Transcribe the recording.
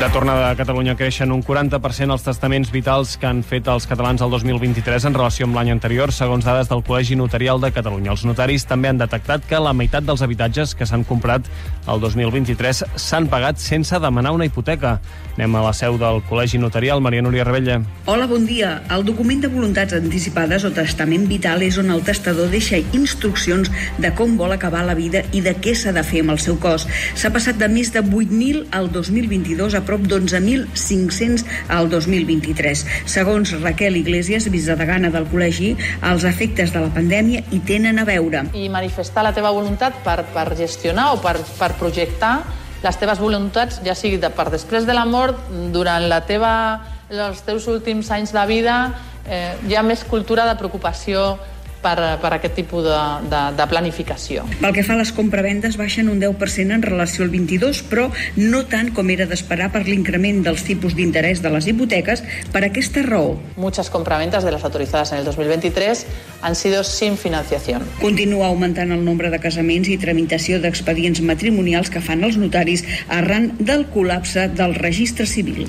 De tornada a Catalunya creixen un 40% els testaments vitals que han fet els catalans el 2023 en relació amb l'any anterior, segons dades del Col·legi Notarial de Catalunya. Els notaris també han detectat que la meitat dels habitatges que s'han comprat el 2023 s'han pagat sense demanar una hipoteca. Anem a la seu del Col·legi Notarial. Maria Núria Rebella. Hola, bon dia. El document de voluntats anticipades o testament vital és on el testador deixa instruccions de com vol acabar la vida i de què s'ha de fer amb el seu cos. S'ha passat de més de 8.000 al 2022 a prop d'11.500 al 2023. Segons Raquel Iglesias, vicedegana del col·legi, els efectes de la pandèmia hi tenen a veure. I manifestar la teva voluntat per gestionar o per projectar les teves voluntats, ja sigui per després de la mort, durant els teus últims anys de vida, hi ha més cultura de preocupació per aquest tipus de planificació. Pel que fa a les compravendes, baixen un 10% en relació al 22, però no tant com era d'esperar per l'increment dels tipus d'interès de les hipoteques. Per aquesta raó, Muchas compraventas de las autorizadas en el 2023 han sido sin financiación. Continua augmentant el nombre de casaments i tramitació d'expedients matrimonials que fan els notaris arran del col·lapse del registre civil.